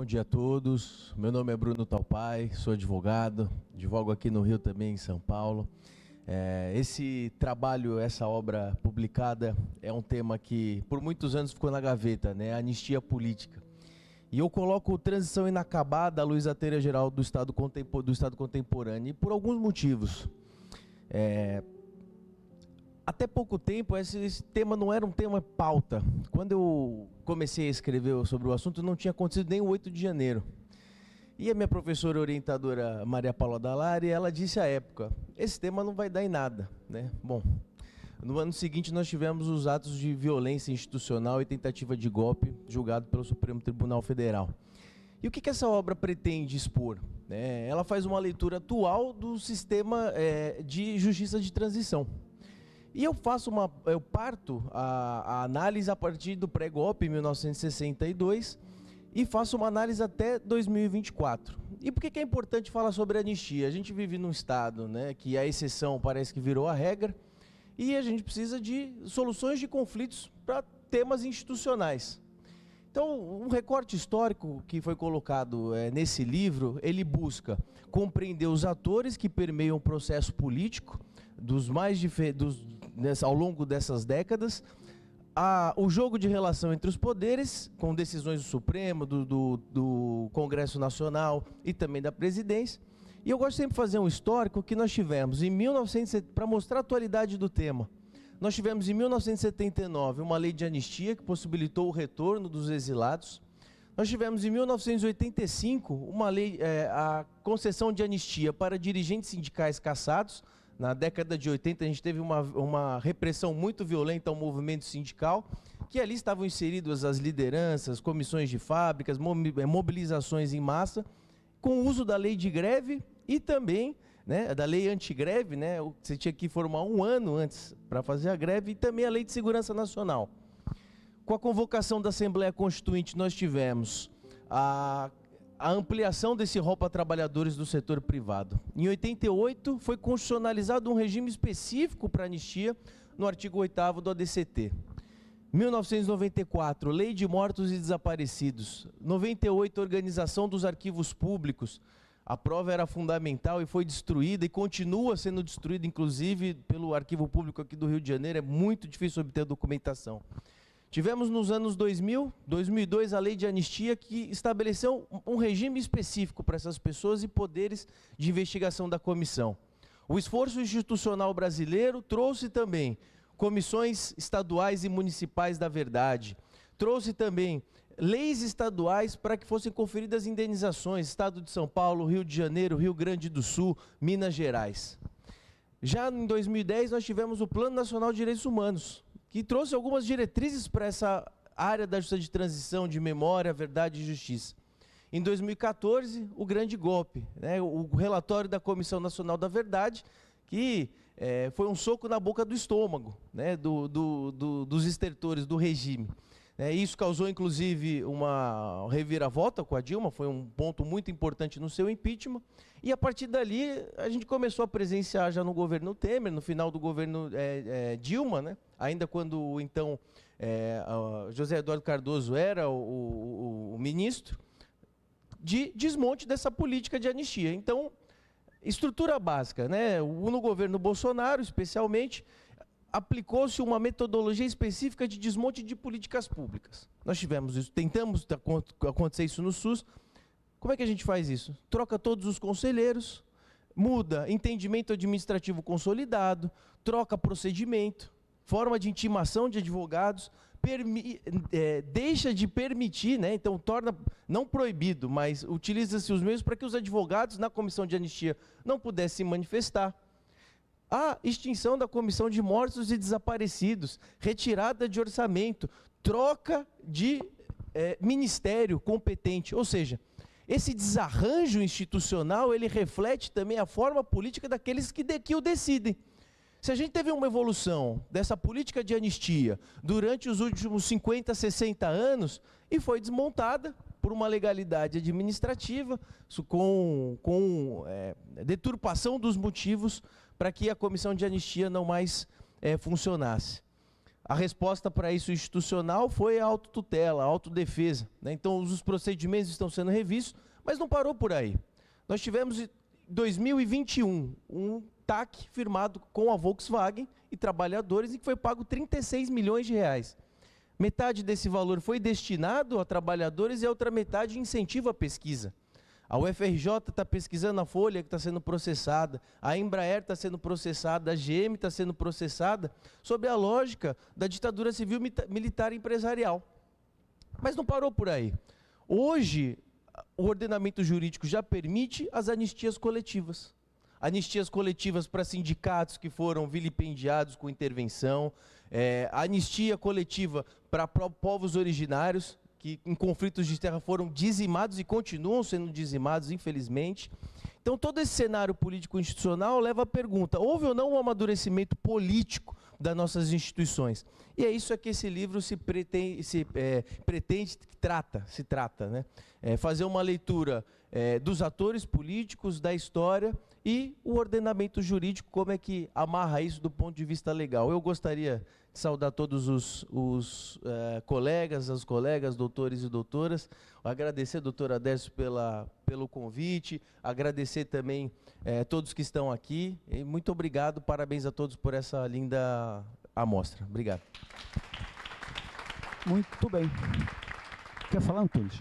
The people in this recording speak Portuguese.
Bom dia a todos. Meu nome é Bruno Talpai, sou advogado, advogo aqui no Rio também, em São Paulo. Esse trabalho, essa obra publicada é um tema que por muitos anos ficou na gaveta, né? A anistia política. E eu coloco Transição Inacabada à luz da teoria geral do Estado contemporâneo, e por alguns motivos. Até pouco tempo, esse tema não era um tema pauta. Quando eu comecei a escrever sobre o assunto, não tinha acontecido nem o 8 de janeiro. E a minha professora orientadora, Maria Paula Dallari, ela disse à época, esse tema não vai dar em nada, né? Bom, no ano seguinte nós tivemos os atos de violência institucional e tentativa de golpe julgado pelo Supremo Tribunal Federal. E o que essa obra pretende expor? Ela faz uma leitura atual do sistema de justiça de transição. E eu parto a análise a partir do pré-golpe, 1962, e faço uma análise até 2024. E por que é importante falar sobre anistia? A gente vive num Estado, né, que a exceção parece que virou a regra, e a gente precisa de soluções de conflitos para temas institucionais. Então, um recorte histórico que foi colocado nesse livro, ele busca compreender os atores que permeiam o processo político ao longo dessas décadas, o jogo de relação entre os poderes, com decisões do Supremo, do Congresso Nacional e também da Presidência. E eu gosto sempre de fazer um histórico que nós tivemos para mostrar a atualidade do tema. Nós tivemos em 1979 uma lei de anistia que possibilitou o retorno dos exilados. Nós tivemos em 1985 uma lei, a concessão de anistia para dirigentes sindicais cassados. Na década de 80 a gente teve uma repressão muito violenta ao movimento sindical, que ali estavam inseridas as lideranças, comissões de fábricas, mobilizações em massa, com o uso da lei de greve e também da lei antigreve, você tinha que formar um ano antes para fazer a greve, e também a lei de segurança nacional. Com a convocação da Assembleia Constituinte, nós tivemos a ampliação desse rol para trabalhadores do setor privado. Em 88, foi constitucionalizado um regime específico para anistia no artigo 8º do ADCT. 1994, Lei de Mortos e Desaparecidos. 98, Organização dos Arquivos Públicos. A prova era fundamental e foi destruída e continua sendo destruída, inclusive, pelo Arquivo Público aqui do Rio de Janeiro. É muito difícil obter documentação. Tivemos nos anos 2000, 2002, a Lei de Anistia, que estabeleceu um regime específico para essas pessoas e poderes de investigação da comissão. O esforço institucional brasileiro trouxe também comissões estaduais e municipais da verdade, trouxe também leis estaduais para que fossem conferidas indenizações, Estado de São Paulo, Rio de Janeiro, Rio Grande do Sul, Minas Gerais. Já em 2010 nós tivemos o Plano Nacional de Direitos Humanos, que trouxe algumas diretrizes para essa área da justiça de transição, de memória, verdade e justiça. Em 2014, o grande golpe, o relatório da Comissão Nacional da Verdade, que foi um soco na boca do estômago, dos estertores do regime. Isso causou, inclusive, uma reviravolta com a Dilma, foi um ponto muito importante no seu impeachment, e a partir dali a gente começou a presenciar já no governo Temer, no final do governo Dilma, ainda quando então José Eduardo Cardoso era o ministro, de desmonte dessa política de anistia. Então, estrutura básica, no governo Bolsonaro, especialmente, aplicou-se uma metodologia específica de desmonte de políticas públicas. Nós tivemos isso, tentamos acontecer isso no SUS. Como é que a gente faz isso? Troca todos os conselheiros, muda entendimento administrativo consolidado, troca procedimento, forma de intimação de advogados, deixa de permitir, então torna, não proibido, mas utiliza-se os meios para que os advogados na comissão de anistia não pudessem se manifestar. A extinção da Comissão de Mortos e Desaparecidos, retirada de orçamento, troca de ministério competente. Ou seja, esse desarranjo institucional, ele reflete também a forma política daqueles que o decidem. Se a gente teve uma evolução dessa política de anistia durante os últimos 50, 60 anos, e foi desmontada por uma legalidade administrativa, com deturpação dos motivos para que a comissão de anistia não mais funcionasse. A resposta para isso institucional foi a autotutela, a autodefesa, né? Então, os procedimentos estão sendo revistos, mas não parou por aí. Nós tivemos, em 2021, um TAC firmado com a Volkswagen e trabalhadores, em que foi pago 36 milhões de reais. Metade desse valor foi destinado a trabalhadores e a outra metade incentivo à pesquisa. A UFRJ está pesquisando a folha que está sendo processada, a Embraer está sendo processada, a GM está sendo processada, sob a lógica da ditadura civil militar empresarial. Mas não parou por aí. Hoje, o ordenamento jurídico já permite as anistias coletivas. Anistias coletivas para sindicatos que foram vilipendiados com intervenção, anistia coletiva para povos originários, que em conflitos de terra foram dizimados e continuam sendo dizimados, infelizmente. Então, todo esse cenário político-institucional leva à pergunta: houve ou não um amadurecimento político das nossas instituições? E é isso que esse livro se trata, né? Fazer uma leitura dos atores políticos, da história e o ordenamento jurídico, como é que amarra isso do ponto de vista legal. Eu gostaria de saudar todos os colegas, as colegas, doutores e doutoras, agradecer, doutor Adércio, pelo convite, agradecer também todos que estão aqui, e muito obrigado, parabéns a todos por essa linda amostra. Obrigado. Muito bem. Quer falar, Antunes?